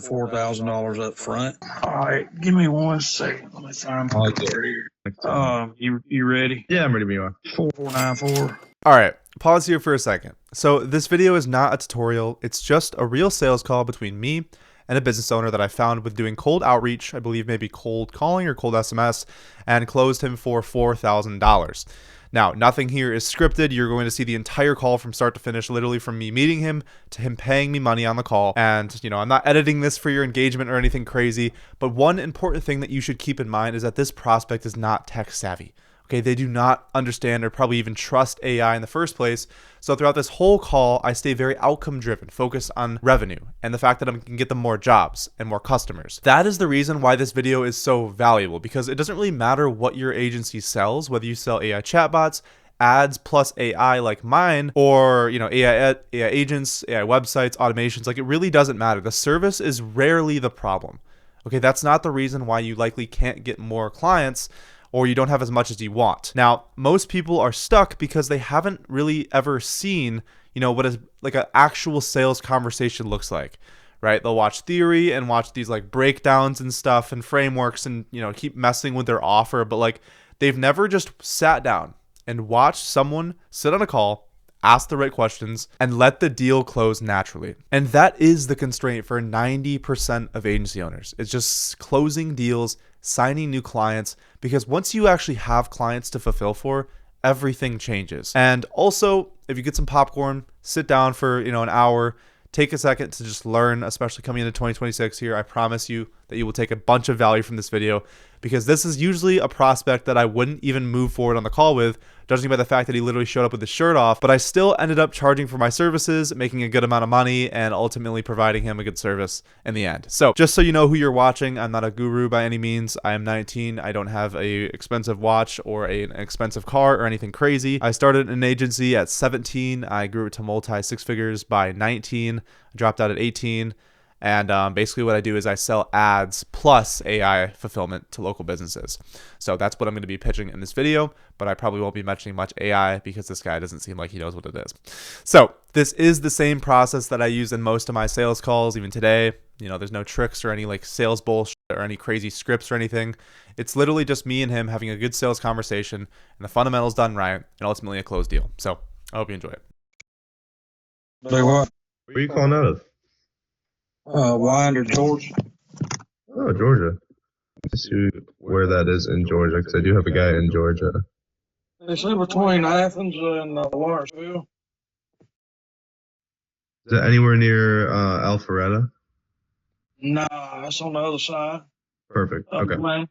$4,000 up front. All right, give me 1 second. Let me find my card here. You ready? Yeah, I'm ready to be on. 4494. All right, pause here for a second. So this video is not a tutorial. It's just a real sales call between me and a business owner that I found with doing cold outreach, I believe maybe cold calling or cold SMS, and closed him for $4,000. Now, nothing here is scripted. You're going to see the entire call from start to finish, literally from me meeting him to him paying me money on the call. And, I'm not editing this for your engagement or anything crazy, but one important thing that you should keep in mind is that this prospect is not tech savvy. Okay, they do not understand or probably even trust AI in the first place. So throughout this whole call, I stay very outcome driven, focused on revenue and the fact that I can get them more jobs and more customers. That is the reason why this video is so valuable, because it doesn't really matter what your agency sells, whether you sell AI chatbots, ads plus AI like mine, or AI agents, AI websites, automations. Like, it really doesn't matter. The service is rarely the problem. Okay, that's not the reason why you likely can't get more clients or you don't have as much as you want. Now, most people are stuck because they haven't really ever seen, what is like an actual sales conversation looks like, right? They'll watch theory and watch these like breakdowns and stuff and frameworks and, keep messing with their offer, but like they've never just sat down and watched someone sit on a call, ask the right questions, and let the deal close naturally. And that is the constraint for 90% of agency owners. It's just closing deals, signing new clients, because once you actually have clients to fulfill for, everything changes. And also, if you get some popcorn, sit down for, an hour, take a second to just learn, especially coming into 2026 here. I promise you that you will take a bunch of value from this video, because this is usually a prospect that I wouldn't even move forward on the call with, judging by the fact that he literally showed up with his shirt off, but I still ended up charging for my services, making a good amount of money, and ultimately providing him a good service in the end. So just so you know who you're watching, I'm not a guru by any means. I am 19. I don't have a expensive watch or an expensive car or anything crazy. I started an agency at 17. I grew it to multi six figures by 19. I dropped out at 18. And basically what I do is I sell ads plus AI fulfillment to local businesses. So that's what I'm going to be pitching in this video, but I probably won't be mentioning much AI because this guy doesn't seem like he knows what it is. So this is the same process that I use in most of my sales calls, even today. There's no tricks or any like sales bullshit or any crazy scripts or anything. It's literally just me and him having a good sales conversation and the fundamentals done right and ultimately a closed deal. So I hope you enjoy it. Where Where are you calling out of? Winder, Georgia. Oh, Georgia. Let's see where that is in Georgia, because I do have a guy in Georgia. It's in between Athens and Lawrenceville. Is that anywhere near Alpharetta? No, it's on the other side. Perfect. Okay. All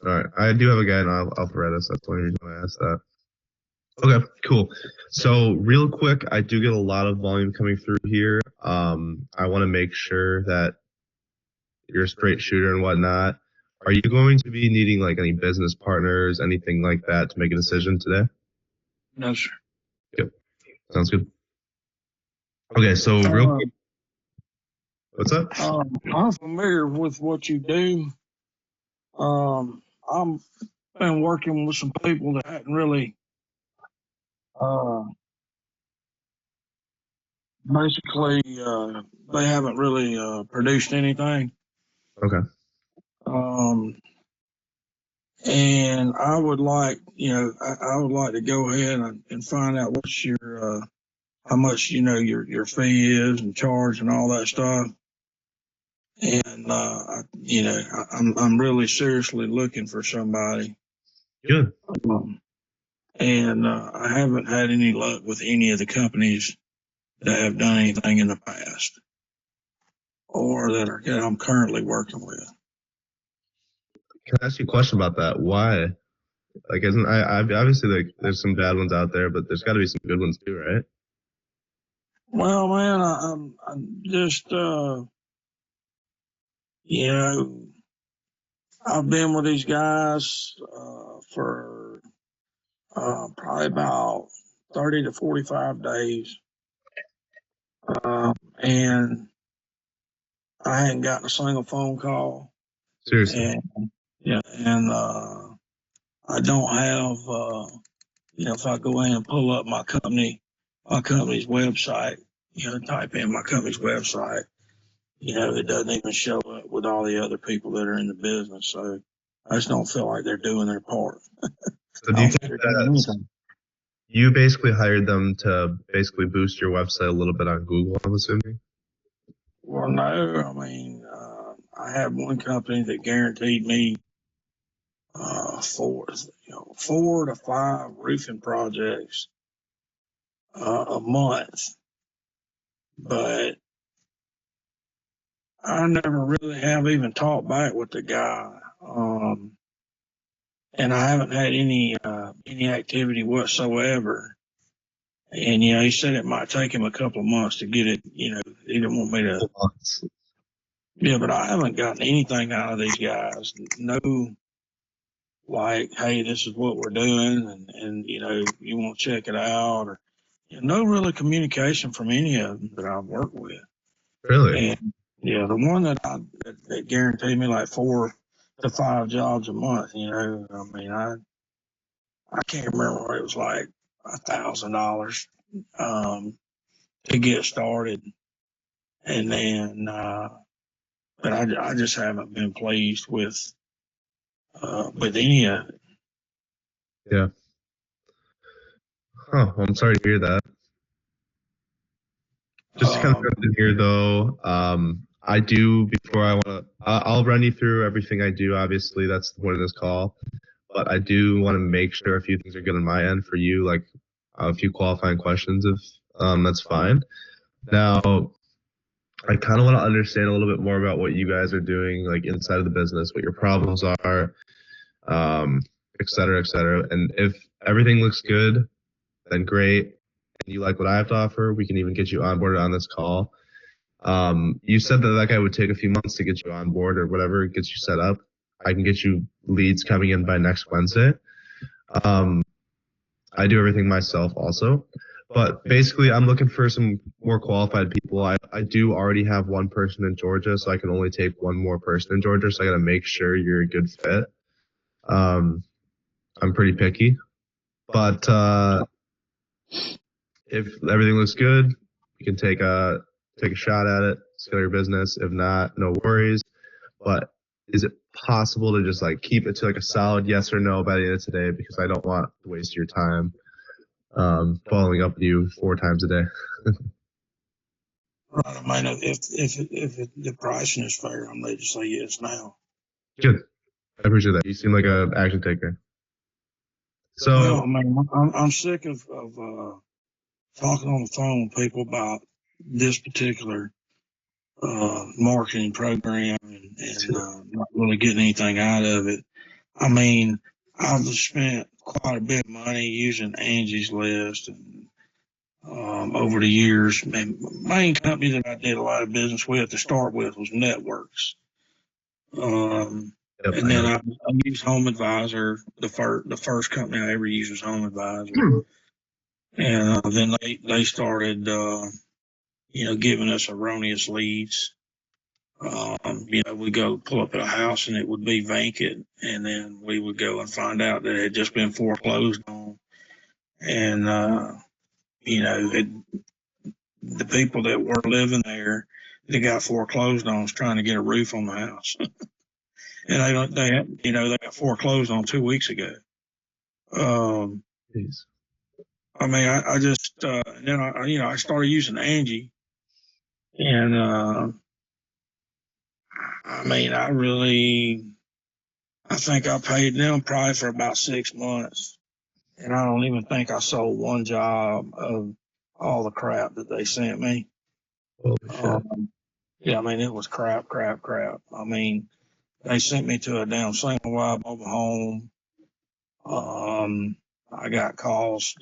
right. I do have a guy in Alpharetta, so that's the only reason I asked that. Okay, cool. So real quick, I do get a lot of volume coming through here. I want to make sure that you're a straight shooter and whatnot. Are you going to be needing like any business partners, anything like that to make a decision today? No, sir. Good. Sounds good. Okay, so real quick. What's up? I'm familiar with what you do. I'm been working with some people that hadn't really, basically, they haven't really produced anything. Okay. And I would like, I would like to go ahead and find out what's your, how much, your fee is and charge and all that stuff. And, I'm really seriously looking for somebody. Good. And I haven't had any luck with any of the companies that have done anything in the past or that I'm currently working with. Can I ask you a question about that? Why? Like, isn't I obviously like there's some bad ones out there, but there's got to be some good ones too, right? Well, man, I'm just, I've been with these guys for probably about 30 to 45 days. And I hadn't gotten a single phone call. Seriously. And I don't have, if I go in and pull up my company's website, type in my company's website, it doesn't even show up with all the other people that are in the business. So I just don't feel like they're doing their part. So do you think that you basically hired them to basically boost your website a little bit on Google, I'm assuming? Well, no, I mean, I have one company that guaranteed me 4 to 5 roofing projects a month, but I never really have even talked back with the guy, and I haven't had any activity whatsoever. And he said it might take him a couple of months to get it. He didn't want me to. Yeah, but I haven't gotten anything out of these guys. No, like, hey, this is what we're doing, and you want to check it out, or no really communication from any of them that I've worked with. Really? And yeah, the one that guaranteed me like 4 to 5 jobs a month. I mean, I can't remember. It was like $1,000 to get started, and then but I just haven't been pleased with any of it. Yeah. Huh. Well, I'm sorry to hear that. Just to kind of jump in here, though, I do, before I want to, I'll run you through everything I do. Obviously, that's the point of this call. But I do want to make sure a few things are good on my end for you, like a few qualifying questions, if that's fine. Now, I kind of want to understand a little bit more about what you guys are doing, like inside of the business, what your problems are, et cetera, et cetera. And if everything looks good, then great. And you like what I have to offer, we can even get you onboarded on this call. You said that guy would take a few months to get you on board or whatever, gets you set up. I can get you leads coming in by next Wednesday. I do everything myself also. But basically, I'm looking for some more qualified people. I do already have one person in Georgia, so I can only take one more person in Georgia. So I got to make sure you're a good fit. I'm pretty picky. But if everything looks good, you can take a shot at it, scale your business. If not, no worries. But is it possible to just like keep it to like a solid yes or no by the end of today? Because I don't want to waste your time following up with you 4 times a day. Right. I mean, if the pricing is fair, I'm ready to say yes now. Good. I appreciate that. You seem like an action taker. So, well, I mean, I'm sick of talking on the phone with people about this particular marketing program and not really getting anything out of it. I mean, I've spent quite a bit of money using Angie's List and over the years. And main company that I did a lot of business with to start with was Networks. And then I used Home Advisor. The first company I ever used was Home Advisor. And then they started, giving us erroneous leads. We go pull up at a house and it would be vacant, and then we would go and find out that it had just been foreclosed on. And the people that were living there that got foreclosed on was trying to get a roof on the house, and they got foreclosed on 2 weeks ago. I mean, I just then I started using Angie, and I mean, I think I paid them probably for about 6 months, and I don't even think I sold one job of all the crap that they sent me. Yeah, I mean, it was crap. I mean, they sent me to a damn single wide mobile home. I got calls,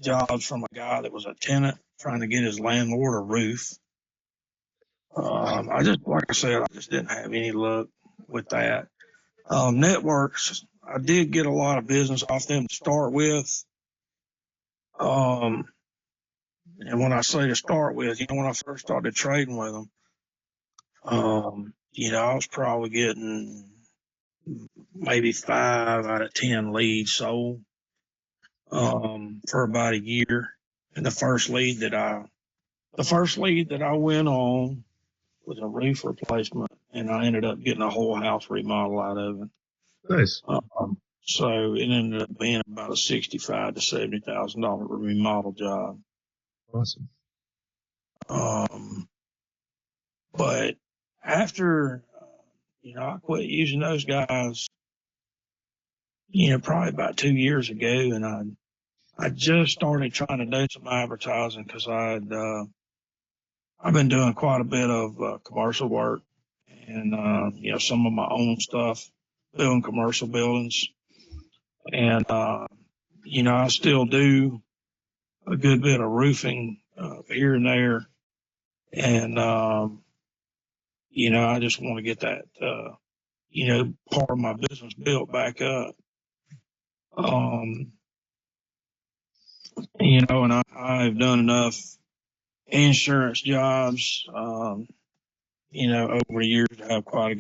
jobs from a guy that was a tenant trying to get his landlord a roof. Like I said, I just didn't have any luck with that. Networks, I did get a lot of business off them to start with. And when I say to start with, when I first started trading with them, I was probably getting maybe 5 out of 10 leads sold for about a year. And the first lead that I went on was a roof replacement, and I ended up getting a whole house remodel out of it. Nice. So it ended up being about a $65,000 to $70,000 remodel job. Awesome. But after, I quit using those guys, probably about 2 years ago, and I just started trying to do some advertising because I've been doing quite a bit of commercial work and, some of my own stuff, building commercial buildings. And, I still do a good bit of roofing here and there. And, I just want to get that, part of my business built back up. And I've done enough insurance jobs, over the years to have quite a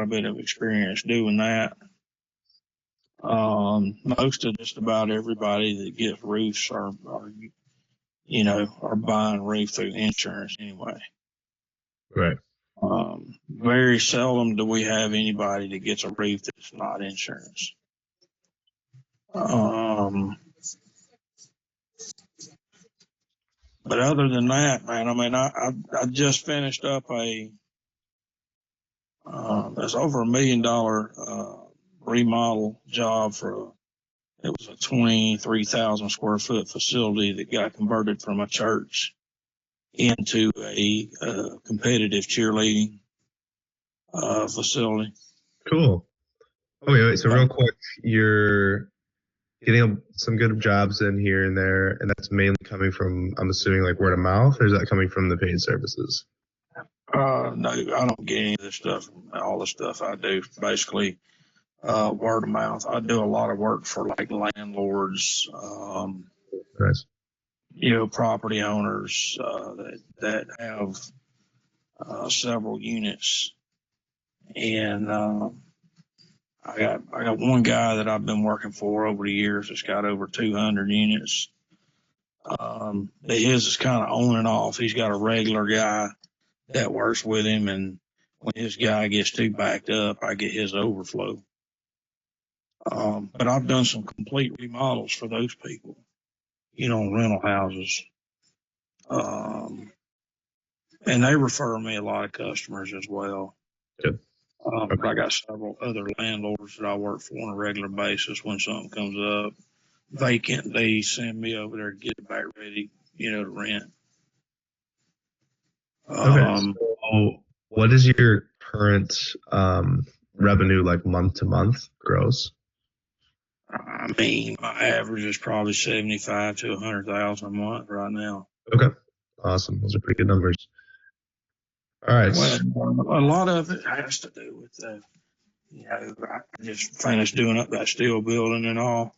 bit of experience doing that. Most of just about everybody that gets roofs are buying roof through insurance anyway. Right. Very seldom do we have anybody that gets a roof that's not insurance. But other than that, man, I just finished up that's over $1 million remodel job it was a 23,000 square foot facility that got converted from a church into a competitive cheerleading facility. Cool. Wait. So real quick, you're getting some good jobs in here and there, and that's mainly coming from, I'm assuming, like word of mouth, or is that coming from the paid services? No, I don't get any of this stuff. All the stuff I do, basically, word of mouth. I do a lot of work for like landlords, Nice. property owners that have several units, and I got one guy that I've been working for over the years that's got over 200 units. His is kind of on and off. He's got a regular guy that works with him, and when his guy gets too backed up, I get his overflow. But I've done some complete remodels for those people, rental houses. And they refer me a lot of customers as well. Good. But I got several other landlords that I work for on a regular basis. When something comes up vacant, they send me over there to get it back ready, to rent. Okay. So what is your current revenue, like month to month gross? My average is probably 75 to 100,000 a month right now. Okay. Awesome. Those are pretty good numbers. All right. Well, a lot of it has to do with I just finished doing up that steel building and all.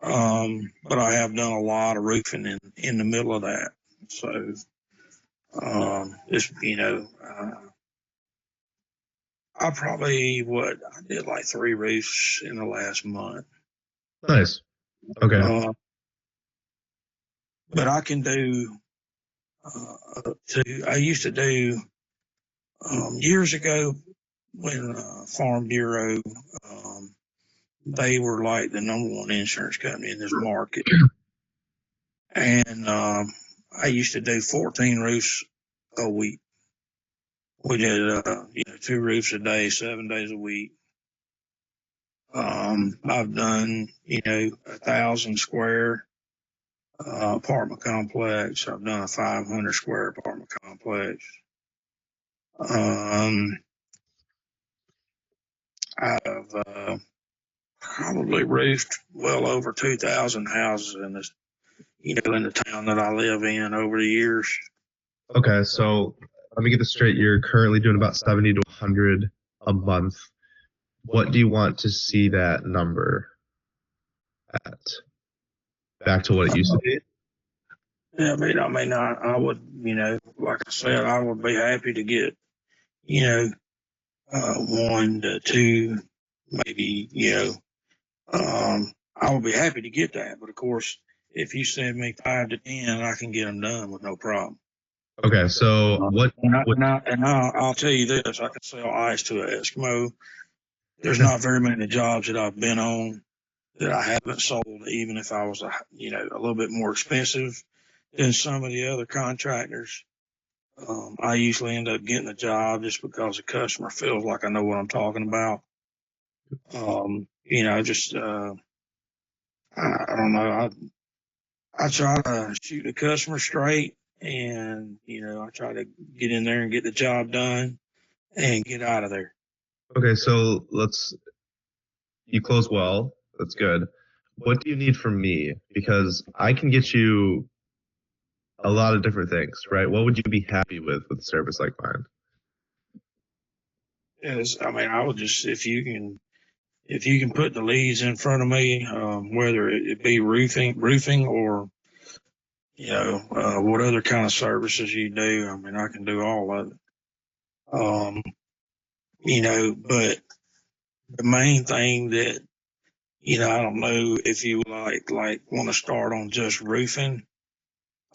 But I have done a lot of roofing in the middle of that. So, I did like 3 roofs in the last month. Nice. Okay. But I can do, I used to do, years ago when Farm Bureau, they were like the number one insurance company in this market. And I used to do 14 roofs a week. We did, 2 roofs a day, 7 days a week. I've done, 1,000 square apartment complex. I've done a 500 square apartment complex. I've probably roofed well over 2,000 houses in this, in the town that I live in over the years. Okay, so let me get this straight. You're currently doing about 70 to 100 a month. What do you want to see that number at? Back to what it used to be? Yeah, I would, like I said, I would be happy to get, 1 to 2, maybe, I would be happy to get that. But of course, if you send me 5 to 10, I can get them done with no problem. Okay, so I'll tell you this: I can sell ice to an Eskimo. There's not very many jobs that I've been on that I haven't sold, even if I was a little bit more expensive than some of the other contractors. I usually end up getting a job just because the customer feels like I know what I'm talking about. Just I don't know. I try to shoot the customer straight, and I try to get in there and get the job done and get out of there. Okay, so you close well. That's good. What do you need from me? Because I can get you a lot of different things, right? What would you be happy with a service like mine? I would just, if you can put the leads in front of me, whether it be roofing or what other kind of services you do. I can do all of it. But the main thing that I don't know if you like want to start on just roofing,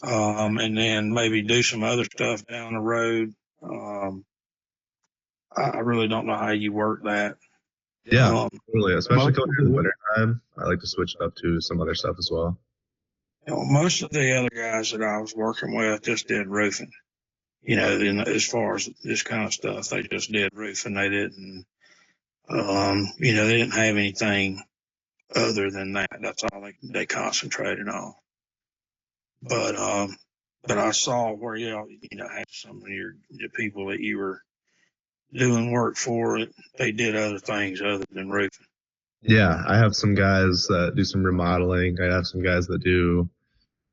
and then maybe do some other stuff down the road. I really don't know how you work that. Yeah, really, especially Most going of through the the, winter time. I like to switch it up to some other stuff as well. most of the other guys that I was working with just did roofing. Then as far as this kind of stuff, they just did roofing. They didn't, they didn't have anything other than that. That's all they concentrated on. But I saw where had some of your people that you were doing work for it. They did other things other than roofing. Yeah, I have some guys that do some remodeling. I have some guys that do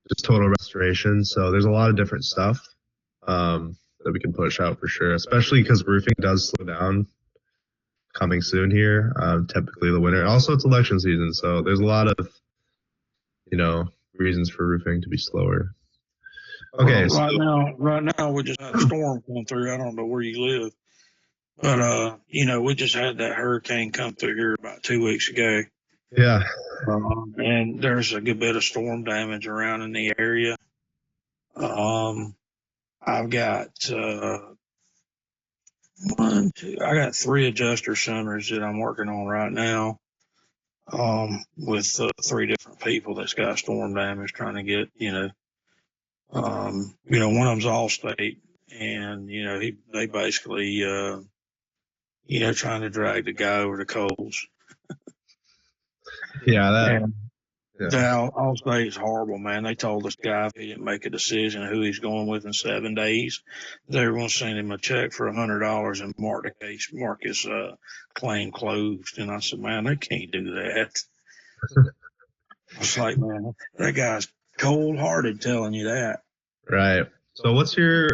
just total restoration. So there's a lot of different stuff that we can push out for sure, especially because roofing does slow down coming soon here, typically the winter. Also, it's election season, so there's a lot of, reasons for roofing to be slower. Okay, Right now we just had a storm come through. I don't know where you live, but we just had that hurricane come through here about 2 weeks ago. Yeah. And there's a good bit of storm damage around in the area. I've got I got 3 adjuster centers that I'm working on right now. With 3 different people that's got storm damage, trying to get one of them's Allstate, and they basically trying to drag the guy over the coals. Yeah, Allstate is horrible, man. They told this guy if he didn't make a decision who he's going with in 7 days, they were going to send him a check for $100 and mark his claim closed. And I said, man, they can't do that. It's like, man, that guy's cold-hearted telling you that. right. So what's your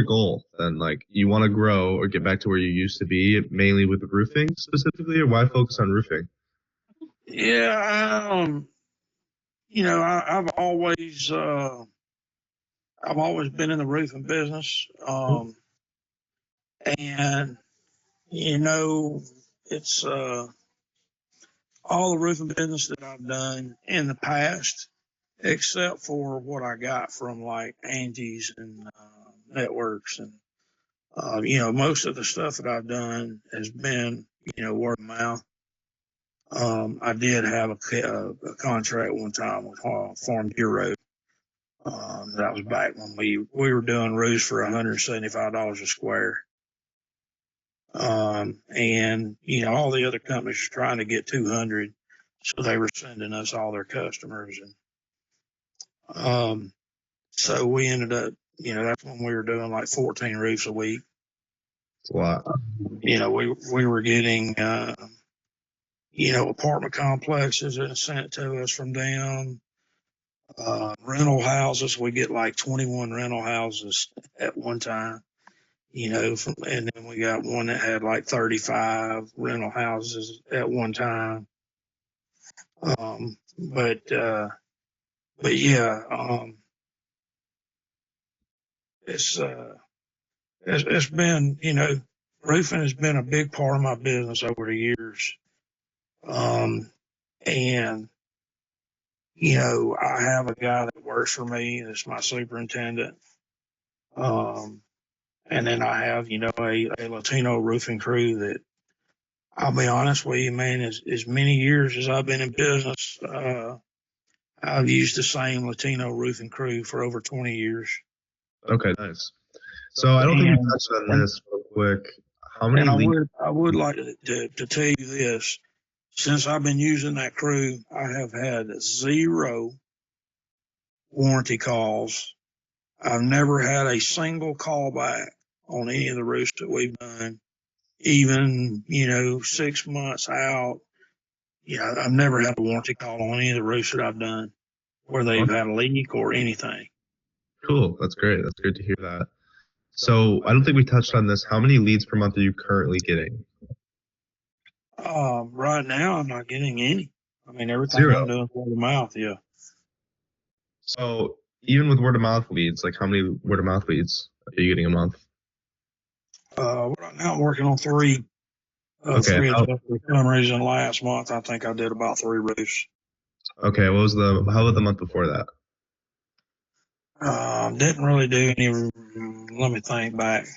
goal then? Like, you want to grow or get back to where you used to be, mainly with roofing specifically, or why focus on roofing? Yeah, I've always been in the roofing business, and it's all the roofing business that I've done in the past, except for what I got from like Angie's and networks, and most of the stuff that I've done has been word of mouth. I did have a contract one time with Farm Bureau. That was back when we were doing roofs for $175 a square. And all the other companies were trying to get 200, so they were sending us all their customers, and so we ended up, that's when we were doing like 14 roofs a week. It's a lot. We were getting apartment complexes that sent to us from them. Rental houses, we get like 21 rental houses at one time. And then we got one that had like 35 rental houses at one time. But yeah, it's been, roofing has been a big part of my business over the years. And, I have a guy that works for me that's my superintendent. And then I have, a Latino roofing crew that, I'll be honest with you, man, as many years as I've been in business, I've used the same Latino roofing crew for over 20 years. Okay, nice. So I don't think we touched on this real quick. How many leads? I would like to tell you this. Since I've been using that crew, I have had 0 warranty calls. I've never had a single callback on any of the roofs that we've done, even, 6 months out. Yeah, I've never had a warranty call on any of the roofs that I've done where they've had a leak or anything. Cool. That's great. That's great to hear that. So I don't think we touched on this. How many leads per month are you currently getting? Right now, I'm not getting any. I mean, everything 0. I'm doing is word of mouth. Yeah. So even with word of mouth leads, like how many word of mouth leads are you getting a month? Right now I'm working on 3. Okay. 3 adjusters. For some reason, last month I think I did about 3 roofs. Okay. How about the month before that? Didn't really do any. Let me think back.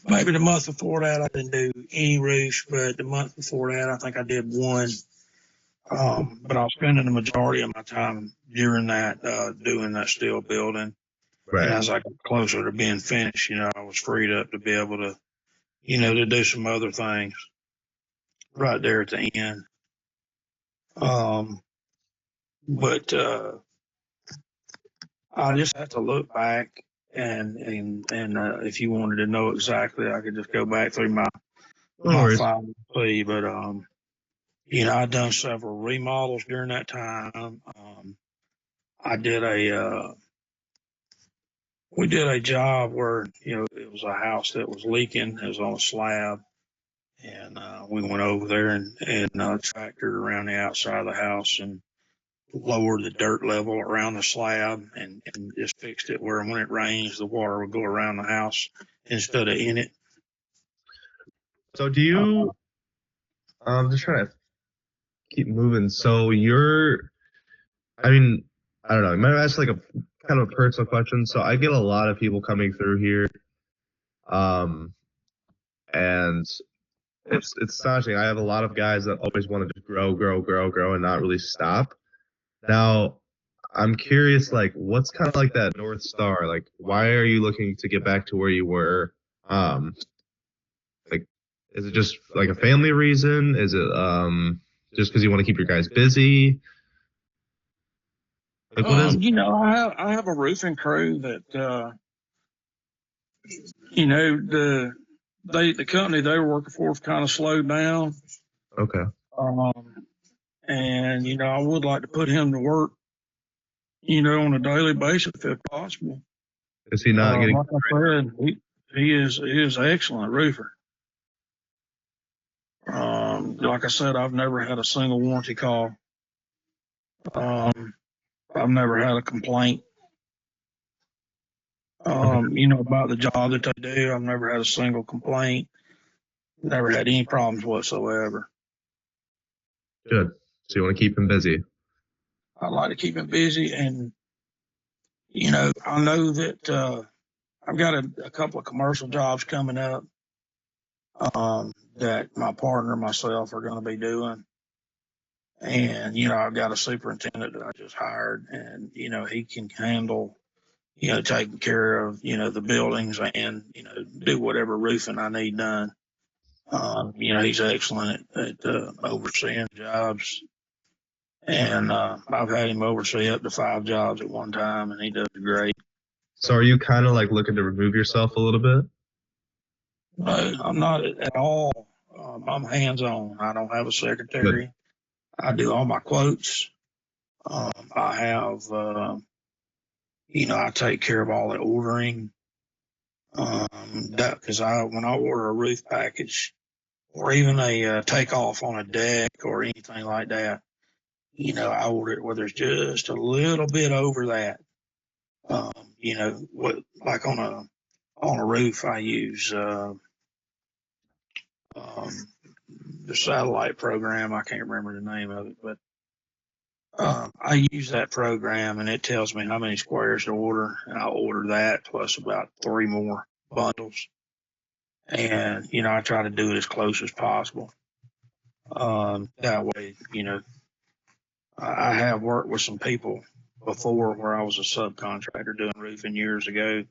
Maybe the month before that I didn't do any roofs, but the month before that I think I did 1. But I was spending the majority of my time during that doing that steel building. Right. And as I got closer to being finished, I was freed up to be able to, to do some other things right there at the end. But I just have to look back and if you wanted to know exactly, I could just go back through my file and see. But I've done several remodels during that time. I did we did a job where it was a house that was leaking. It was on a slab, and we went over there and tractored around the outside of the house and lowered the dirt level around the slab and just fixed it where when it rains, the water would go around the house instead of in it. So do you, I'm just trying to keep moving. So I mean, I don't know. I might ask like a kind of a personal question. So I get a lot of people coming through here. And it's astonishing. I have a lot of guys that always want to just grow and not really stop. Now, I'm curious, like, what's kind of like that North Star? Like, why are you looking to get back to where you were? Like, is it just like a family reason? Is it just because you want to keep your guys busy? Like, what is it? I have a roofing crew that the company they were working for was kind of slowed down. Okay. And I would like to put him to work, on a daily basis if possible. Is he not getting? Like I said, he is an excellent roofer. Like I said, I've never had a single warranty call. I've never had a complaint. About the job that they do, I've never had a single complaint. Never had any problems whatsoever. Good. So you want to keep him busy? I like to keep him busy, and I know that I've got a couple of commercial jobs coming up that my partner and myself are going to be doing. And, I've got a superintendent that I just hired, and, he can handle, taking care of, the buildings and, do whatever roofing I need done. He's excellent at overseeing jobs. And I've had him oversee up to 5 jobs at one time, and he does great. So are you kind of like looking to remove yourself a little bit? No, I'm not at all. I'm hands-on. I don't have a secretary. Good. I do all my quotes. I have, I take care of all the ordering. Because when I order a roof package or even a takeoff on a deck or anything like that, I order it where there's just a little bit over that. Like on a roof, I use the satellite program. I can't remember the name of it, but I use that program and it tells me how many squares to order, and I'll order that plus about 3 more bundles. And, I try to do it as close as possible. That way, I have worked with some people before where I was a subcontractor doing roofing years ago,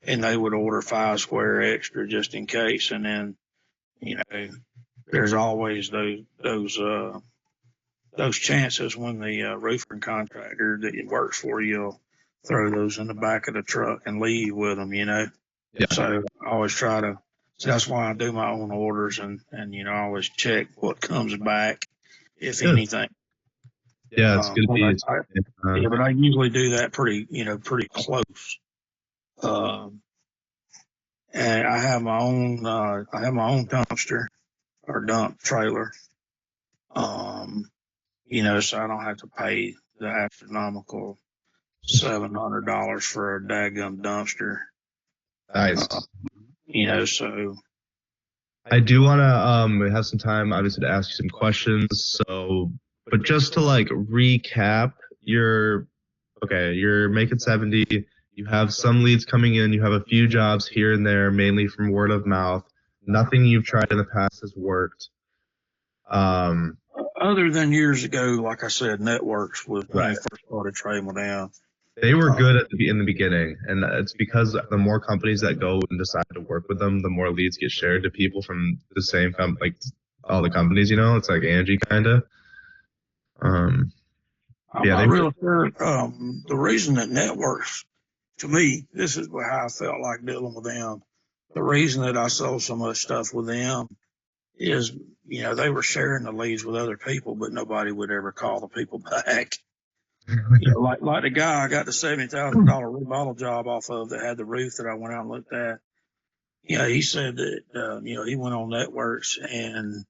and they would order 5 square extra just in case. And then, there's always those chances when the roofing contractor that works for you will throw those in the back of the truck and leave with them, Yeah. So I always try to, so that's why I do my own orders and I always check what comes back, if Good. anything. Yeah, it's good to be. But I usually do that pretty close. And I have my own dumpster or dump trailer. So I don't have to pay the astronomical $700 for a daggum dumpster. Nice. So I do want to have some time, obviously, to ask you some questions. So, but just to like recap, you're making 70. You have some leads coming in. You have a few jobs here and there, mainly from word of mouth. Nothing you've tried in the past has worked. Other than years ago, like I said, networks was when I first started trading down. They were good in the beginning, and it's because the more companies that go and decide to work with them, the more leads get shared to people from the same like all the companies. It's like Angie kind of. I'm not real sure. The reason that networks, to me, this is how I felt like dealing with them. The reason that I sold so much stuff with them is, they were sharing the leads with other people, but nobody would ever call the people back. Like the guy I got the $70,000 remodel job off of that had the roof that I went out and looked at. He said that, he went on networks and,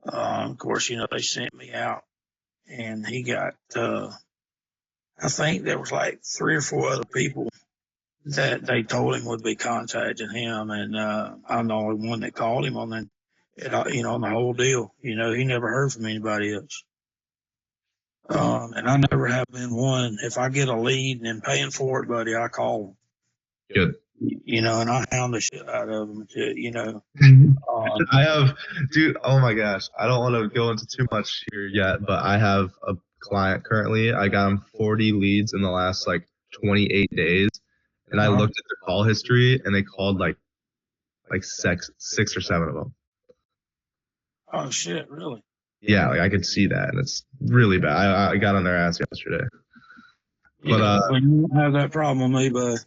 of course, they sent me out and he got, I think there was like 3 or 4 other people that they told him would be contacting him. And, I'm the only one that called him on the whole deal. He never heard from anybody else. And I never have been one. If I get a lead and I'm paying for it, buddy, I call them. Good. And I hound the shit out of them. I have, dude. Oh my gosh, I don't want to go into too much here yet, but I have a client currently. I got him 40 leads in the last like 28 days, and I looked at their call history, and they called like 6 or 7 of them. Oh shit, really? Yeah, like I could see that, and it's really bad. I got on their ass yesterday. But well, you don't have that problem with me, but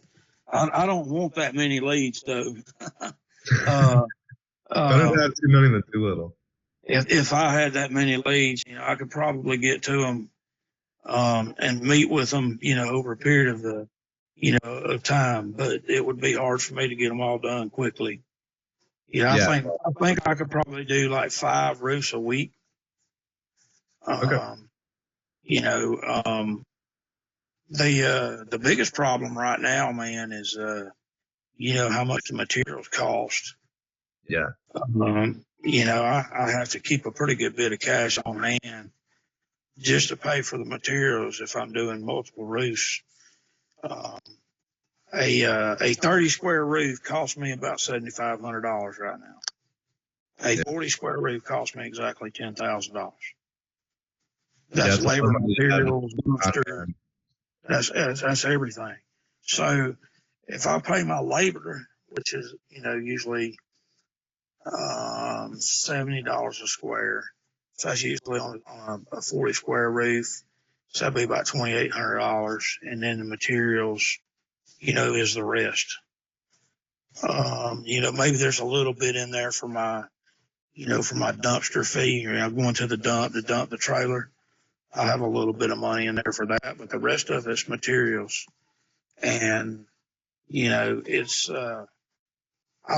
I don't want that many leads though. Better to have too many than too little. If I had that many leads, I could probably get to them and meet with them, over a period of of time. But it would be hard for me to get them all done quickly. I think I could probably do like 5 roofs a week. Okay. The biggest problem right now, man, is how much the materials cost. Yeah. I have to keep a pretty good bit of cash on hand just to pay for the materials if I'm doing multiple roofs. A 30 square roof costs me about $7,500 right now. A 40 square roof costs me exactly $10,000. That's labor, materials, booster. That's everything. So if I pay my labor, which is usually $70 a square, so that's usually on a 40 square roof, so that'd be about $2,800, and then the materials, is the rest. Maybe there's a little bit in there for my dumpster fee. Going to the dump the trailer. I have a little bit of money in there for that, but the rest of it's materials. And, it's, I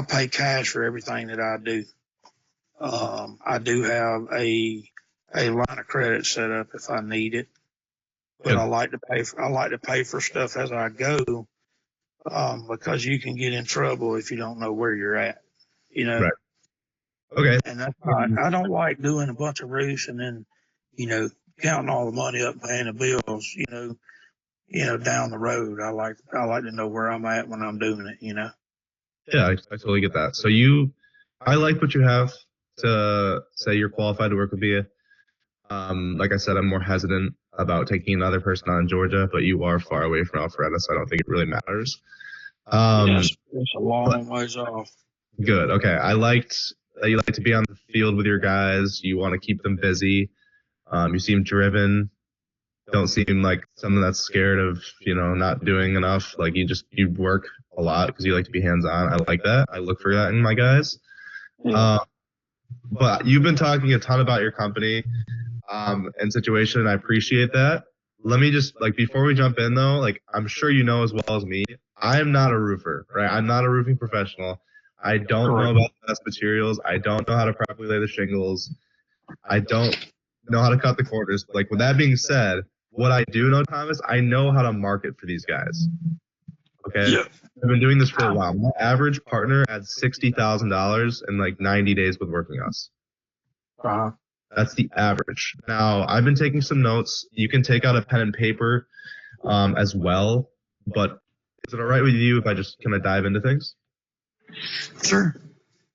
pay cash for everything that I do. I do have a line of credit set up if I need it, but I like to pay for stuff as I go, because you can get in trouble if you don't know where you're at, Right. Okay. And that's I don't like doing a bunch of roofs and then, counting all the money up, paying the bills, down the road. I like to know where I'm at when I'm doing it, Yeah, I totally get that. So I like what you have to say you're qualified to work with BA. Like I said, I'm more hesitant about taking another person on in Georgia, but you are far away from Alpharetta, so I don't think it really matters. Yes, it's a long ways off. Good. Okay. I liked that you like to be on the field with your guys. You want to keep them busy. You seem driven. Don't seem like someone that's scared of, not doing enough. Like you work a lot because you like to be hands-on. I like that. I look for that in my guys. Yeah. But you've been talking a ton about your company and situation, and I appreciate that. Let me just, before we jump in, though, I'm sure you know as well as me, I am not a roofer, right? I'm not a roofing professional. I don't know about the best materials. I don't know how to properly lay the shingles. I don't know how to cut the corners. With that being said, what I do know, Thomas, I know how to market for these guys. Okay? Yeah. I've been doing this for a while. My average partner had $60,000 in 90 days with working us. Uh-huh. That's the average. Now, I've been taking some notes. You can take out a pen and paper as well. But is it all right with you if I just kind of dive into things? Sure.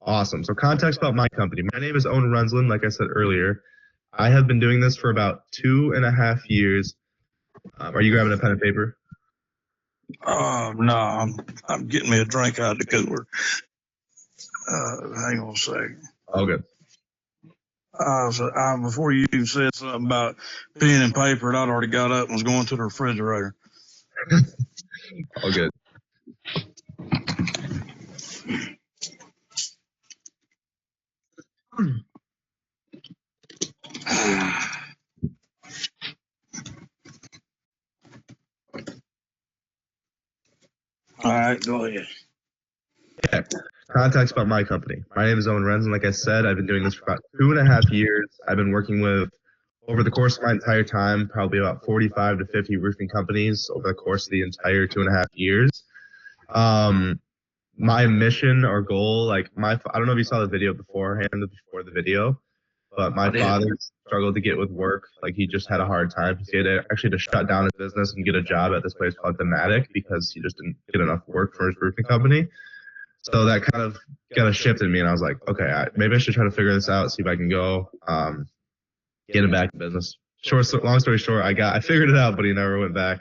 Awesome. So context about my company. My name is Owen Renslin, like I said earlier. I have been doing this for about 2.5 years. Are you grabbing a pen and paper? No, I'm getting me a drink out of the cooler. Hang on a second. Oh, good. Before you even said something about pen and paper, I'd already got up and was going to the refrigerator. Oh, good. All right, go ahead. Yeah. Context about my company. My name is Owen Renslin. Like I said, I've been doing this for about 2.5 years. I've been working with, over the course of my entire time, probably about 45 to 50 roofing companies over the course of the entire 2.5 years. My mission or goal, I don't know if you saw the video before the video, but my father struggled to get with work. He just had a hard time. He had to shut down his business and get a job at this place called Thematic because he just didn't get enough work for his roofing company. So that kind of got a shift in me, and I was like, okay, maybe I should try to figure this out, see if I can go get him back in business. Long story short, I figured it out, but he never went back.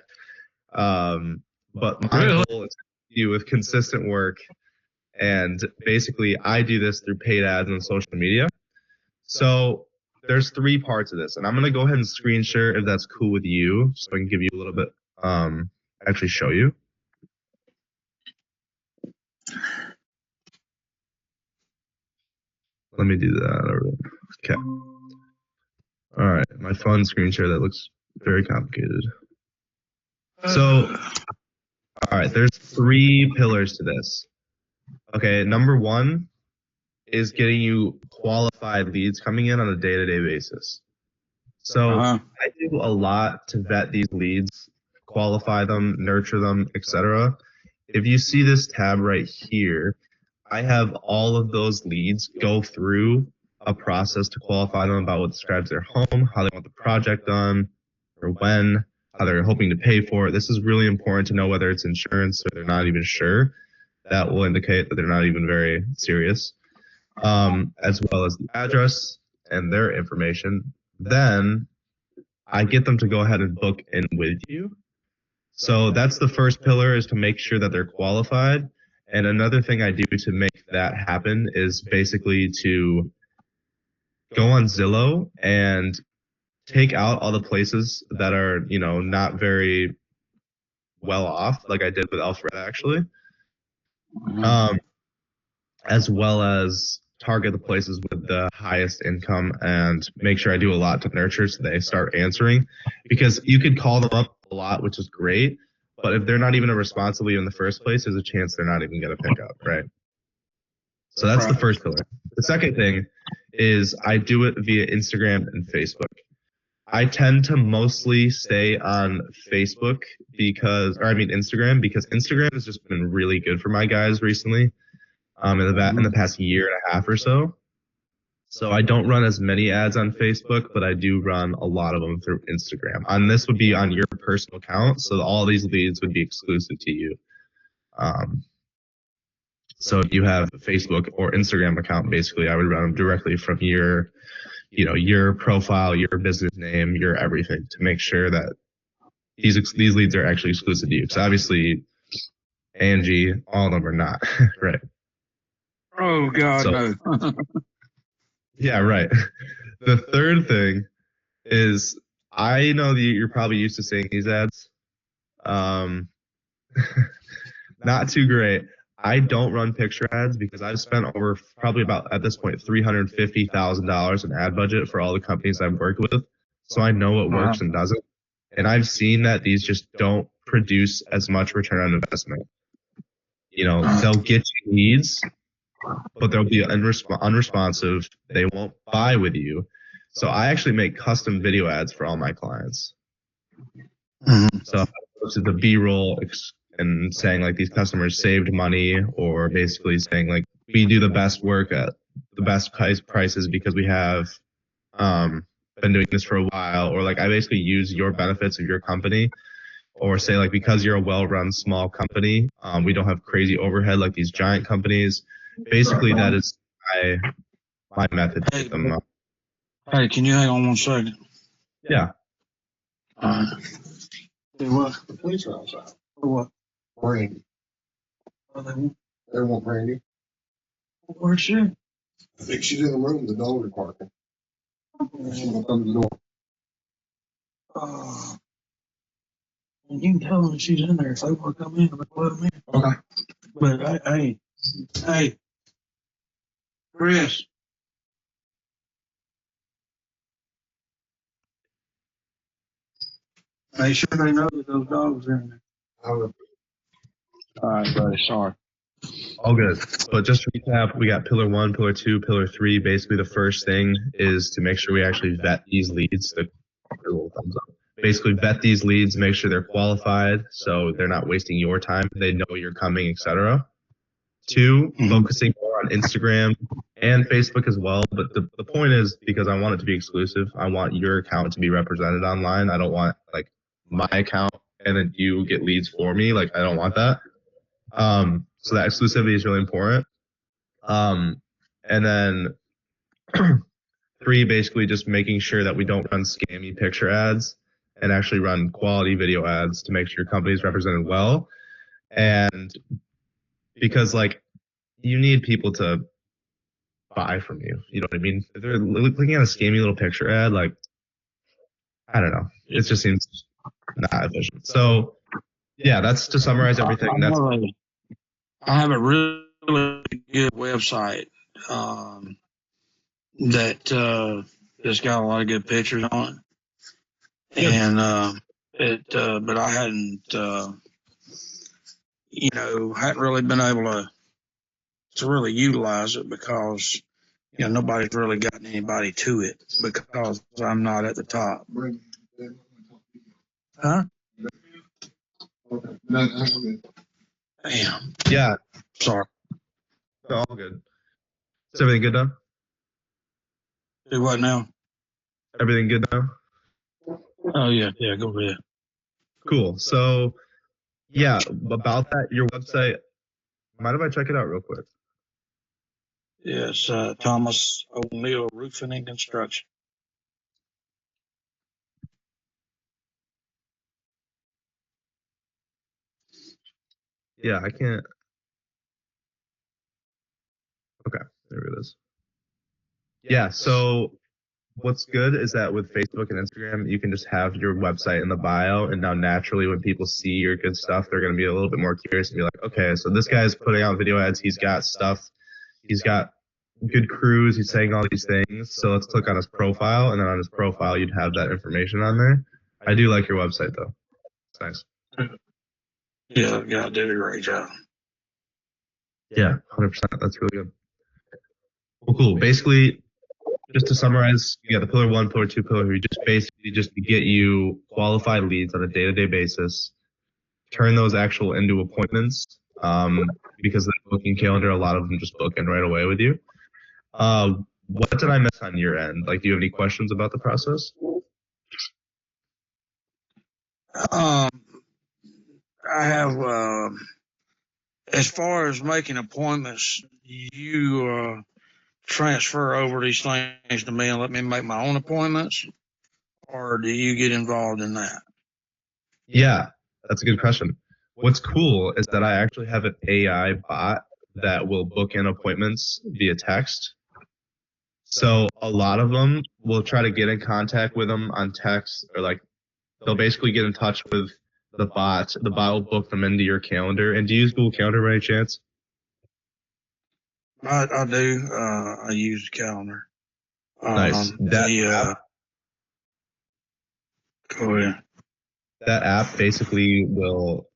But my goal is to do with consistent work, and basically I do this through paid ads on social media. So there's 3 parts of this, and I'm going to go ahead and screen share if that's cool with you, so I can give you a little bit, actually show you. Let me do that. Okay. All right. My phone screen share, that looks very complicated. So, all right, there's 3 pillars to this. Okay, number 1 is getting you qualified leads coming in on a day-to-day basis. So I do a lot to vet these leads, qualify them, nurture them, etc. If you see this tab right here, I have all of those leads go through a process to qualify them about what describes their home, how they want the project done, or when, how they're hoping to pay for it. This is really important to know whether it's insurance or they're not even sure. That will indicate that they're not even very serious, as well as the address and their information. Then I get them to go ahead and book in with you. So that's the first pillar, is to make sure that they're qualified. And another thing I do to make that happen is basically to go on Zillow and take out all the places that are, not very well off, like I did with Alpharetta, actually, as well as target the places with the highest income and make sure I do a lot to nurture so they start answering. Because you could call them up a lot, which is great, but if they're not even a responsible in the first place, there's a chance they're not even going to pick up, right? So that's the first pillar. The second thing is I do it via Instagram and Facebook. I tend to mostly stay on Instagram, because Instagram has just been really good for my guys recently, in the past year and a half or so. So I don't run as many ads on Facebook, but I do run a lot of them through Instagram. And this would be on your personal account, so all these leads would be exclusive to you. So if you have a Facebook or Instagram account, basically, I would run them directly from your profile, your business name, your everything, to make sure that these leads are actually exclusive to you. Because obviously, Angie, all of them are not, right? Oh God, So, no. yeah, right. The third thing is, I know that you're probably used to seeing these ads. Not too great. I don't run picture ads because I've spent over probably about at this point $350,000 in ad budget for all the companies I've worked with. So I know what works and doesn't. And I've seen that these just don't produce as much return on investment. They'll get you leads, but they'll be unresponsive. They won't buy with you. So I actually make custom video ads for all my clients. Mm-hmm. So to the B-roll and saying like these customers saved money, or basically saying like we do the best work at the best prices because we have been doing this for a while, or like I basically use your benefits of your company, or say like because you're a well-run small company, we don't have crazy overhead like these giant companies. Basically, that is my method to get them up. Hey, can you hang on 1 second? Yeah. Do what? The police are outside. For what? Brandy. Oh, they want Brandy. Where's she? I think she's in the room. The dog is barking. She'll come to the door. And you can tell them she's in there. If they want to come in, let them in. Okay. But hey, Chris. Make sure they know that those dogs are in there. All right, buddy. Sorry. All good. But just to recap, we got pillar 1, pillar 2, pillar 3. Basically, the first thing is to make sure we actually vet these leads. Basically, vet these leads, make sure they're qualified, so they're not wasting your time. They know you're coming, etc. 2, focusing more on Instagram and Facebook as well. But the point is, because I want it to be exclusive, I want your account to be represented online. I don't want like my account and then you get leads for me. Like I don't want that. So that exclusivity is really important. And then 3, basically just making sure that we don't run scammy picture ads and actually run quality video ads to make sure your company is represented well. And because like you need people to buy from you, you know what I mean? If they're looking at a scammy little picture ad, like, I don't know, it just seems not efficient. So yeah, that's to summarize everything. I have a really good website that has got a lot of good pictures on it, and but I hadn't hadn't really been able to really utilize it because nobody's really gotten anybody to it because I'm not at the top. Huh? Damn. Yeah. Sorry. All good. Is everything good now? Do what now? Everything good now? Oh yeah, go ahead. Cool. So yeah, about that, your website, mind if I check it out real quick? Yes, Thomas O'Neill Roofing and Construction. Yeah, I can't. Okay, there it is. Yeah, so what's good is that with Facebook and Instagram, you can just have your website in the bio, and now naturally when people see your good stuff, they're going to be a little bit more curious and be like, okay, so this guy's putting out video ads, he's got stuff, he's got good crews, he's saying all these things, so let's click on his profile, and then on his profile, you'd have that information on there. I do like your website, though. It's nice. Yeah, I did a great job. Yeah, 100%. That's really good. Well, cool. Basically, just to summarize, you got the pillar 1, pillar 2, pillar 3, just to get you qualified leads on a day-to-day basis, turn those actual into appointments, because the booking calendar, a lot of them just book in right away with you. what did I miss on your end? Like, do you have any questions about the process? I have, as far as making appointments, you transfer over these things to me and let me make my own appointments, or do you get involved in that? Yeah, that's a good question. What's cool is that I actually have an AI bot that will book in appointments via text. So a lot of them will try to get in contact with them on text, or like they'll basically get in touch with the bot. The bot will book them into your calendar. And do you use Google Calendar by any chance? I do. I use the calendar. Nice. Go ahead. That app basically will,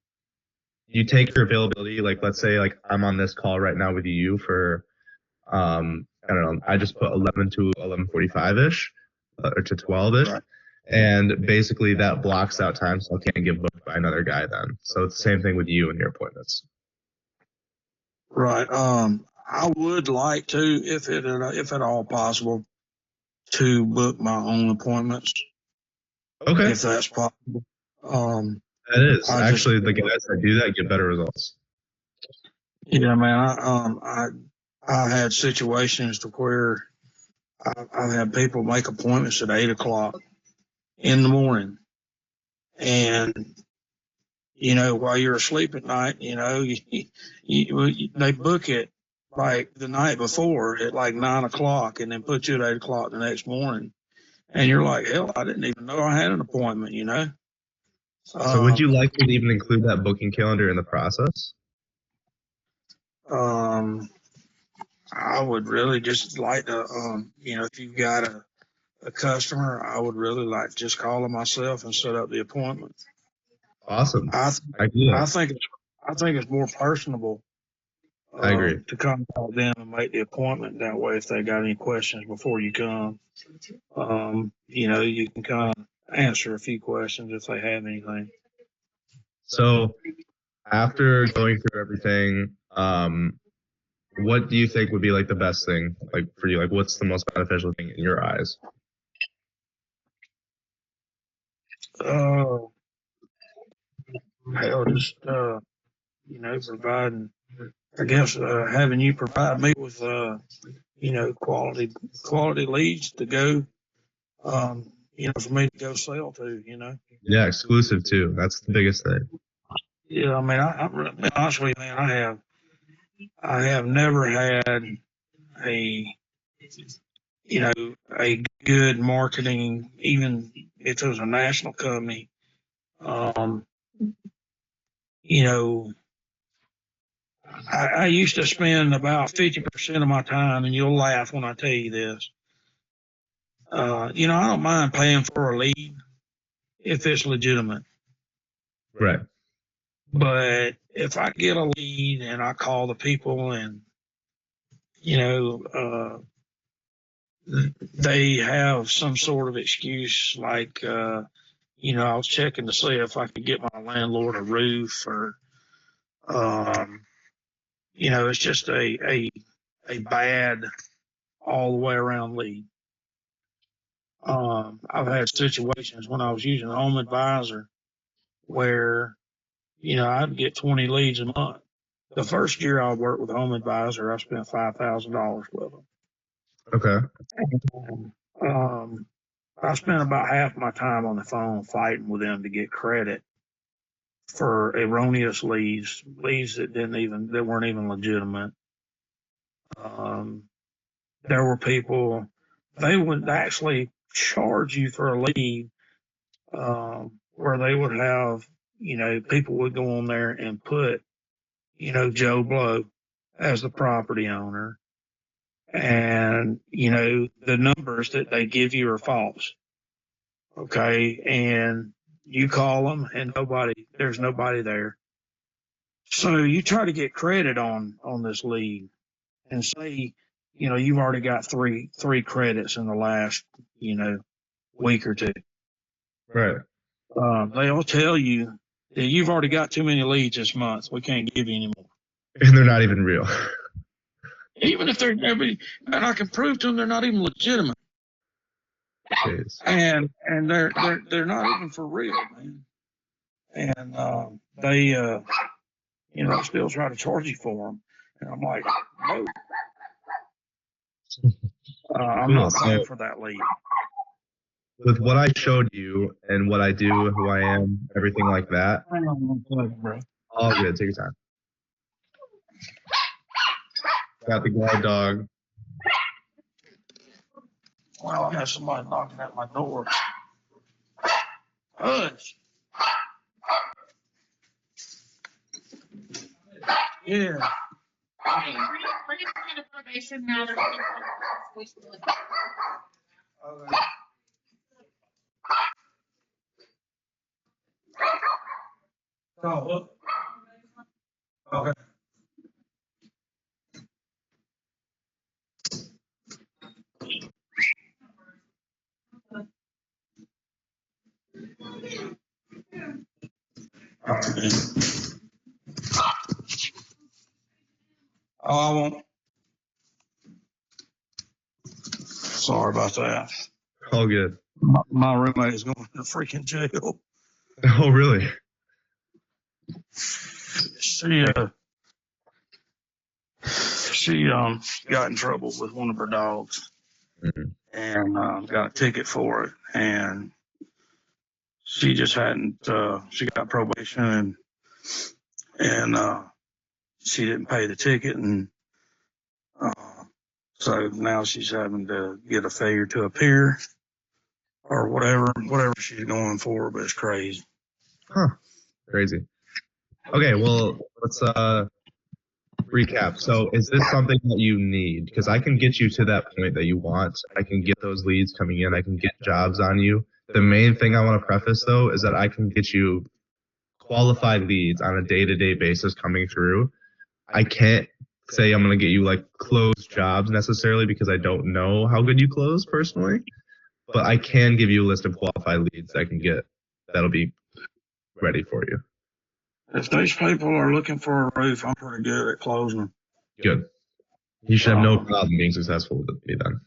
you take your availability, like let's say like I'm on this call right now with you for I don't know, I just put 11 to 11:45-ish or to 12-ish. Right. And basically that blocks out time so I can't get booked by another guy then. So it's the same thing with you and your appointments. Right. I would like to, if at all possible, to book my own appointments. Okay. If that's possible. That is. Actually, the guys that do that get better results. Yeah, man. I had situations to where I've had people make appointments at 8 o'clock in the morning, and while you're asleep at night, they book it like the night before at like 9 o'clock, and then put you at 8 o'clock the next morning, and you're like, hell, I didn't even know I had an appointment. So would you like me to even include that booking calendar in the process? I would really just like to, if you've got a customer, I would really like to just call them myself and set up the appointment. Awesome. I think it's more personable. I agree. To contact them and make the appointment that way. If they got any questions before you come, you can kind of answer a few questions if they have anything. So after going through everything, what do you think would be like the best thing, like for you? Like, what's the most beneficial thing in your eyes? Hell, just providing. I guess having you provide me with quality leads to go, for me to go sell to. Yeah, exclusive too. That's the biggest thing. Yeah, I mean, I'm honest with you, man. I have never had a good marketing, even if it was a national company. I used to spend about 50% of my time, and you'll laugh when I tell you this. I don't mind paying for a lead if it's legitimate. Right. But if I get a lead and I call the people and, they have some sort of excuse like, I was checking to see if I could get my landlord a roof, or, it's just a bad all the way around lead. I've had situations when I was using Home Advisor where, I'd get 20 leads a month. The first year I worked with Home Advisor, I spent $5,000 with them. Okay. I spent about half my time on the phone fighting with them to get credit for erroneous leads that weren't even legitimate. There were people, they would actually charge you for a lead, where they would have, people would go on there and put, Joe Blow as the property owner. And, the numbers that they give you are false. Okay. And you call them and there's nobody there. So you try to get credit on this lead and say, you've already got three credits in the last, week or two. Right. They'll tell you that you've already got too many leads this month. We can't give you any more. And they're not even real. even if they're and I can prove to them they're not even legitimate, Jeez. and they're not even for real, man. And they still try to charge you for them, and I'm like, no, I'm not paying for that lead. With what I showed you and what I do, who I am, everything like that. Hang on one second, bro. All good. Take your time. Got the guard dog. Well, I got somebody knocking at my door. Hush. Yeah. Okay, we're just kind of probation matter. Okay. Oh, okay. All right. Oh, I won't. Sorry about that. All good. My roommate is going to freaking jail. Oh, really? She got in trouble with one of her dogs and got a ticket for it, and she just hadn't. She got probation and she didn't pay the ticket, and so now she's having to get a failure to appear or whatever she's going for, but it's crazy. Huh. Crazy. Okay, well, let's recap. So is this something that you need? Because I can get you to that point that you want. I can get those leads coming in. I can get jobs on you. The main thing I want to preface, though, is that I can get you qualified leads on a day-to-day basis coming through. I can't say I'm going to get you like closed jobs necessarily because I don't know how good you close personally, but I can give you a list of qualified leads that I can get that'll be ready for you. If these people are looking for a roof, I'm pretty good at closing them. Good. You should have no problem being successful with me then.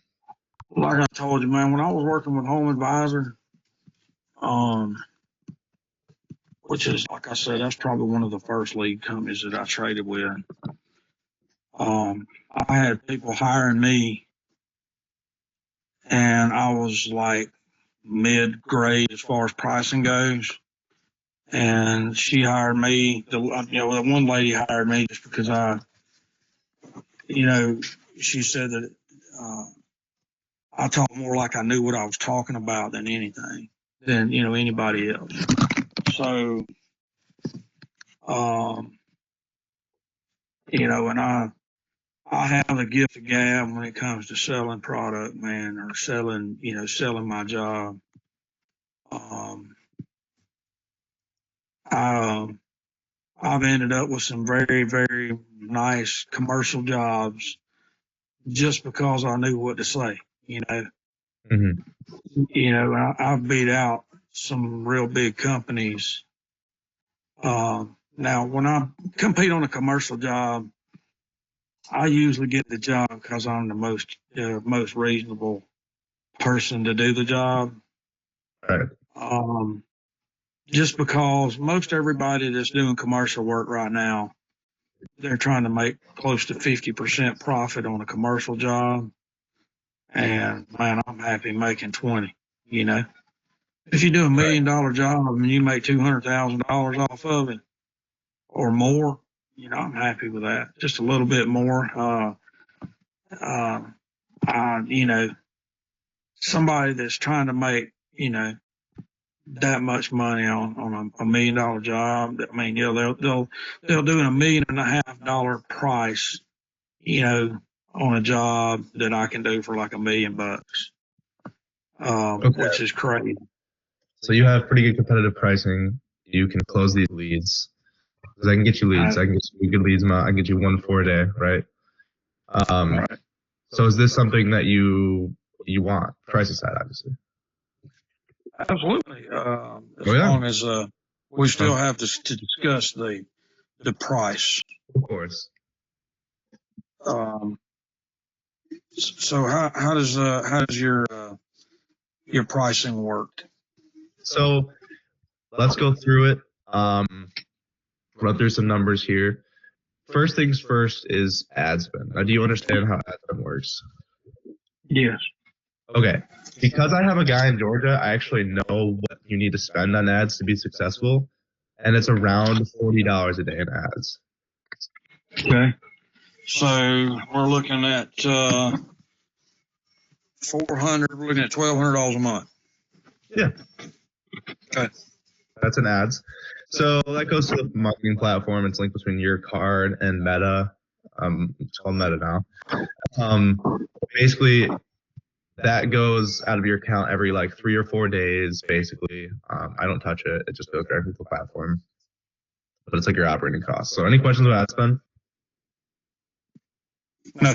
Like I told you, man, when I was working with Home Advisor, which is, like I said, that's probably one of the first lead companies that I traded with. I had people hiring me, and I was like mid-grade as far as pricing goes. And she hired me. The one lady hired me just because she said that I talked more like I knew what I was talking about than anything, than anybody else. So, and I have the gift of gab when it comes to selling product, man, or selling my job. I've ended up with some very, very nice commercial jobs just because I knew what to say, Mm-hmm. I've beat out some real big companies. Now, when I compete on a commercial job, I usually get the job because I'm the most reasonable person to do the job. Right. Just because most everybody that's doing commercial work right now, they're trying to make close to 50% profit on a commercial job. And man, I'm happy making 20, If you do $1 million job and you make $200,000 off of it or more, I'm happy with that. Just a little bit more. Somebody that's trying to make, that much money on a $1 million job. I mean, they'll do $1.5 million price, on a job that I can do for like $1 million, which is crazy. So you have pretty good competitive pricing. You can close these leads. Because I can get you leads. I can get you good leads amount. I can get you 1 4 a day, right? Right. So is this something that you want? Price aside, obviously. Absolutely. Long as we still have to discuss the price. Of course. So how does your pricing work? So let's go through it. Run through some numbers here. First things first is ad spend. Now, do you understand how ad spend works? Yes. Okay. Because I have a guy in Georgia, I actually know what you need to spend on ads to be successful, and it's around $40 a day in ads. Okay. So we're looking at 400. We're looking at $1,200 a month. Yeah. Okay. That's an ads. So that goes to the marketing platform. It's linked between your card and Meta. It's called Meta now. Basically, that goes out of your account every like 3 or 4 days, basically. I don't touch it. It just goes directly to the platform. But it's like your operating costs. So any questions about ad spend? No.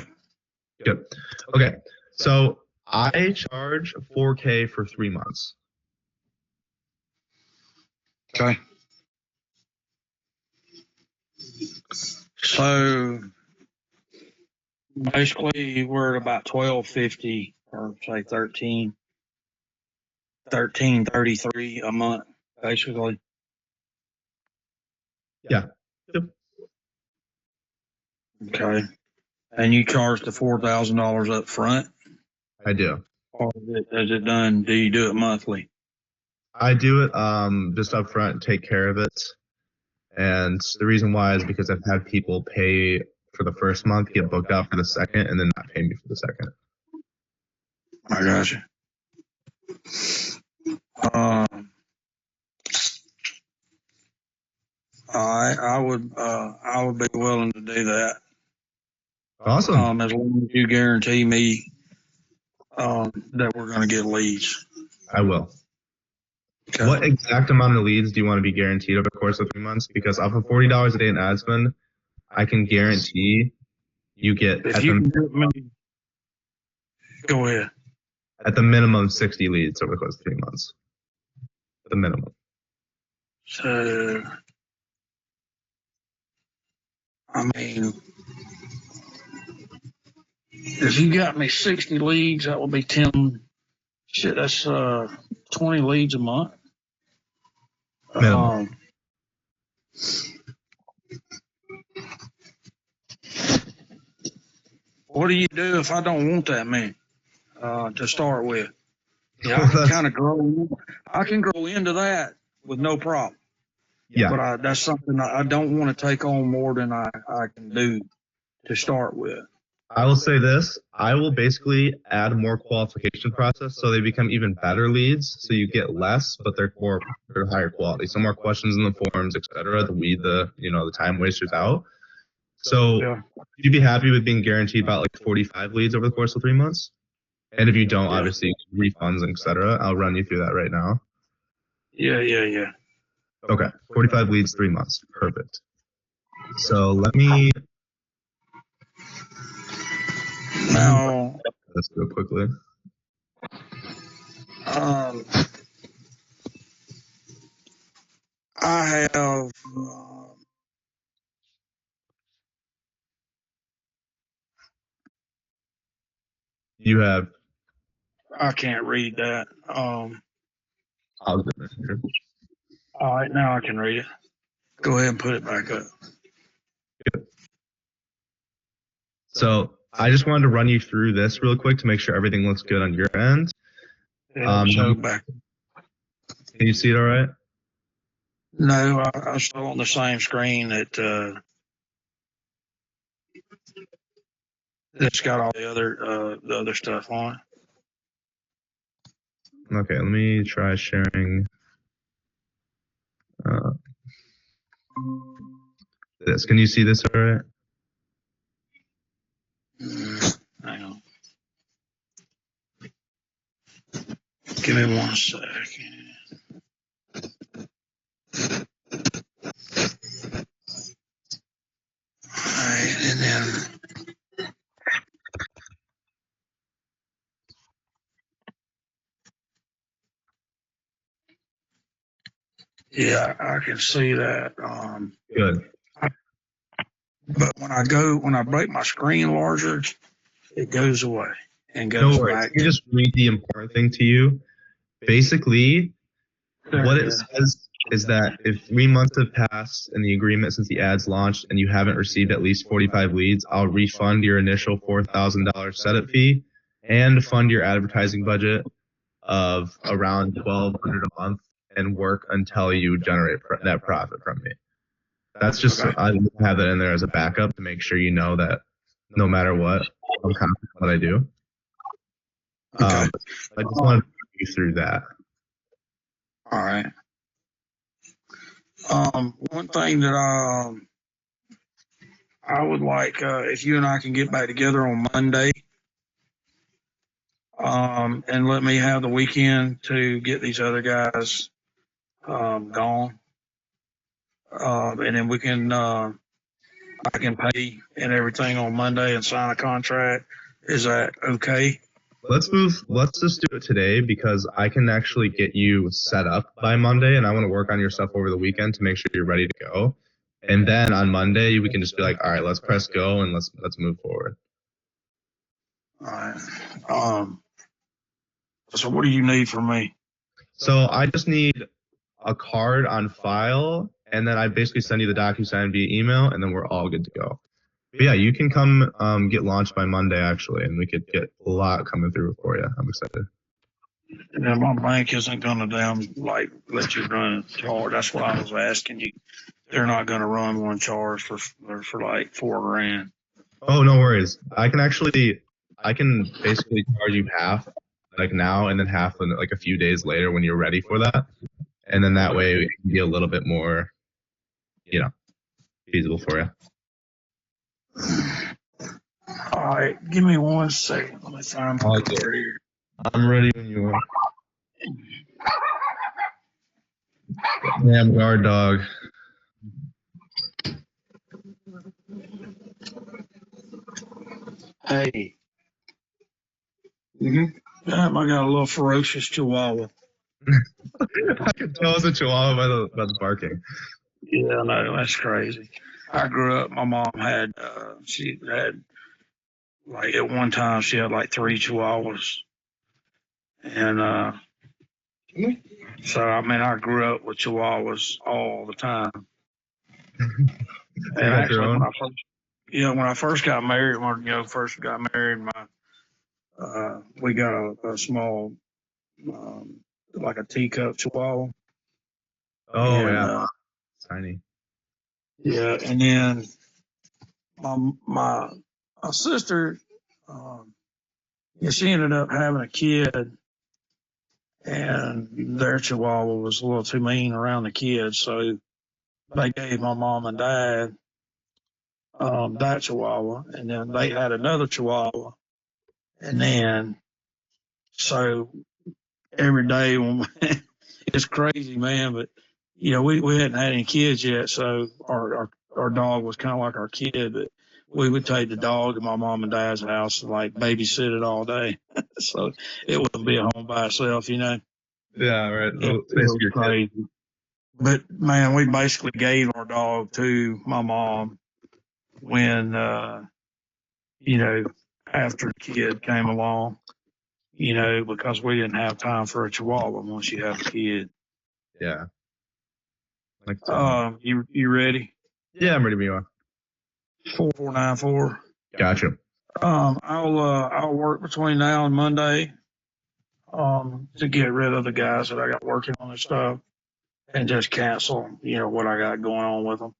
Good. Okay. So I charge $4K for 3 months. Okay. So basically we're at about 1250 or say 1333 a month, basically. Yeah. Yep. Okay. And you charge the $4,000 up front, I do. or is it done? Do you do it monthly? I do it just up front and take care of it. And the reason why is because I've had people pay for the first month, get booked out for the second, and then not pay me for the second. I got you. I would be willing to do that. Awesome. As long as you guarantee me that we're going to get leads. I will. Okay. What exact amount of leads do you want to be guaranteed over the course of 3 months? Because off of $40 a day in ad spend, I can guarantee you get If you can get me, go ahead. at the minimum 60 leads over the course of 3 months. At the minimum. So, I mean, if you got me 60 leads, that would be 10. Shit, that's 20 leads a month. Minimum. What do you do if I don't want that many to start with? Yeah, I can kind of grow. I can grow into that with no problem. Yeah. But that's something I don't want to take on more than I can do to start with. I will say this. I will basically add more qualification process so they become even better leads. So you get less, but they're higher quality. So more questions in the forums, etc. to weed the time wasters out. So Yeah. you'd be happy with being guaranteed about like 45 leads over the course of 3 months? And if you don't, obviously refunds, etc. I'll run you through that right now. Yeah. Okay. 45 leads, 3 months. Perfect. So let me Now, let's go quickly. I have You have I can't read that. I'll do it here. All right, now I can read it. Go ahead and put it back up. So I just wanted to run you through this real quick to make sure everything looks good on your end. So back. Can you see it all right? No, I'm still on the same screen that's got all the other stuff on. Okay, let me try sharing this. Can you see this all right? Hang on. Give me 1 second. All right, and then yeah, I can see that. Good. But when I break my screen larger, it goes away and No goes worries. back. Let me just read the important thing to you. Basically, what it says is that if 3 months have passed in the agreement since the ads launched and you haven't received at least 45 leads, I'll refund your initial $4,000 setup fee and fund your advertising budget of around $1,200 a month and work until you generate net profit from me. That's just, Okay. I have that in there as a backup to make sure you know that no matter what, I'm confident in what I do. Okay. I just wanted to take you through that. All right. One thing that I would like, if you and I can get back together on Monday, and let me have the weekend to get these other guys, gone. And then we can, I can pay and everything on Monday and sign a contract. Is that okay? Let's just do it today because I can actually get you set up by Monday and I want to work on your stuff over the weekend to make sure you're ready to go. And then on Monday we can just be like, all right, let's press go and let's move forward. All right. So what do you need from me? So I just need a card on file and then I basically send you the DocuSign via email and then we're all good to go. But yeah, you can come get launched by Monday actually, and we could get a lot coming through for you. I'm excited. And then my bank isn't going to let you run a charge. That's what I was asking you. They're not going to run one charge for like $4,000. Oh, no worries. I can basically charge you half like now and then half in like a few days later when you're ready for that. And then that way it can be a little bit more, feasible for you. All right, give me 1 second. Let me find my card here. I'm ready when you are. Damn guard dog. Hey. I got a little ferocious chihuahua. I can tell it's a chihuahua by the barking. Yeah, I know. That's crazy. I grew up, my mom had, she had, like, at one time, she had like 3 chihuahuas. And so, I mean, I grew up with chihuahuas all the time. And actually, when I first got married, we got a small, like a teacup chihuahua. Oh, And, yeah. Tiny. Yeah, and then my sister, she ended up having a kid, and their chihuahua was a little too mean around the kids, so they gave my mom and dad that chihuahua, and then they had another chihuahua, and then so every day when it's crazy, man, but we hadn't had any kids yet, so our dog was kind of like our kid, but we would take the dog to my mom and dad's house and like babysit it all day, so it wouldn't be a home by itself, Yeah, right. It was crazy. But man, we basically gave our dog to my mom when after the kid came along, because we didn't have time for a chihuahua once you have a kid. Yeah. You ready? Yeah, I'm ready when you are. 4494. Gotcha. I'll work between now and Monday to get rid of the guys that I got working on this stuff and just cancel, what I got going on with them.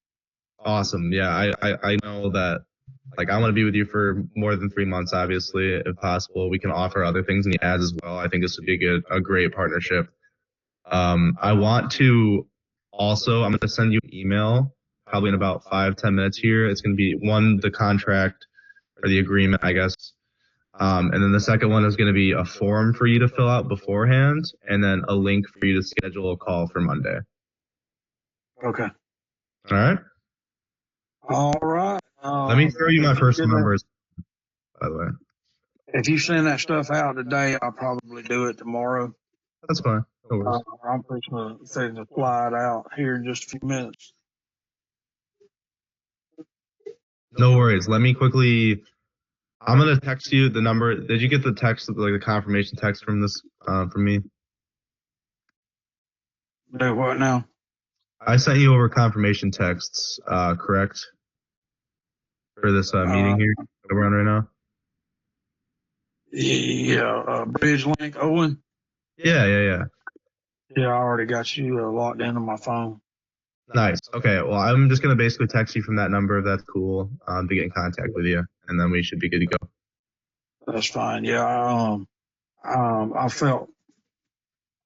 Awesome. Yeah, I know that. Like, I want to be with you for more than 3 months, obviously, if possible. We can offer other things in the ads as well. I think this would be a great partnership. I want to also, I'm going to send you an email probably in about 5-10 minutes here. It's going to be the contract or the agreement, I guess. And then the second one is going to be a form for you to fill out beforehand, and then a link for you to schedule a call for Monday. Okay. All right. All right. Let me throw you my personal numbers, by the way. If you send that stuff out today, I'll probably do it tomorrow. That's fine. No worries. I'm fixing to fly it out here in just a few minutes. No worries. Let me quickly I'm gonna text you the number. Did you get the text, like the confirmation text from this, from me? Do what now? I sent you over confirmation texts, correct? For this meeting here that we're on right now. Yeah, Bridge Link, Owen. Yeah. Yeah, I already got you locked into my phone. Nice. Okay. Well, I'm just gonna basically text you from that number if that's cool, to get in contact with you, and then we should be good to go. That's fine. Yeah, I felt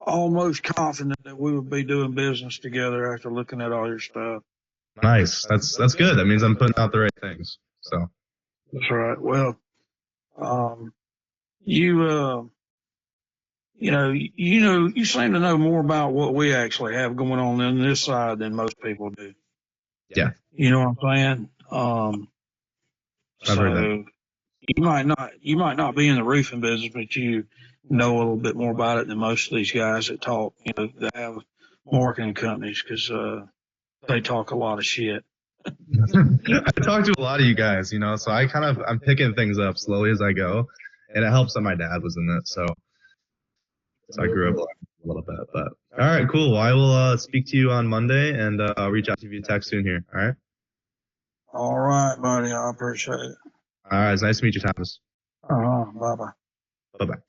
almost confident that we would be doing business together after looking at all your stuff. Nice. That's good. That means I'm putting out the right things. So. That's right. Well, you you seem to know more about what we actually have going on in this side than most people do. Yeah. You know what I'm saying? I've heard that. So you might not be in the roofing business, but you know a little bit more about it than most of these guys that talk, that have marketing companies, because they talk a lot of shit. I talked to a lot of you guys, so I'm picking things up slowly as I go, and it helps that my dad was in it, so I grew up a little bit. But all right, cool. Well, I will speak to you on Monday, and I'll reach out to you via text soon here. All right. All right, buddy. I appreciate it. All right. It's nice to meet you, Thomas. Bye bye. Bye bye.